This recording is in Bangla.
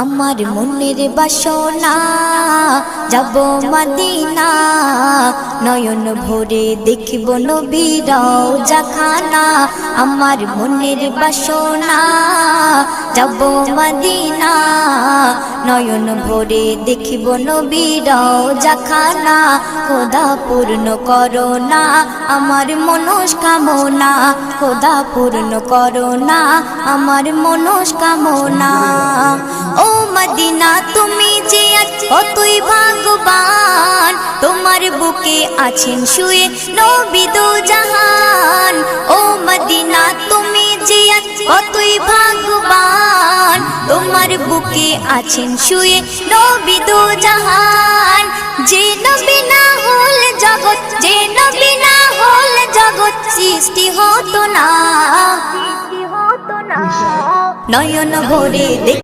আমার মনের বাসনা যাব মদিনা, নয়ন ভরে দেখিব নবীর রওজাখানা। আমার মনের বাসনা যাব মদিনা, নয়ন ভরে দেখিব নবীর রওজাখানা। খোদা পূর্ণ করো না আমার মনস্কামনা, খোদা পূর্ণ করো না আমার মনস্কামনা। ও মদিনা তুমি যে কতই ভাগ্যবান, তোমার বুকে আছেন শুয়ে নবী দো জাহান। ও মদিনা তুমি যে কতই ভাগ্যবান, তোমার বুকে আছেন শুয়ে নবী দো জাহান। যে নবী না হল জগৎ, যে নবী না হল জগৎ সৃষ্টি হতো না। নয়ন ভরে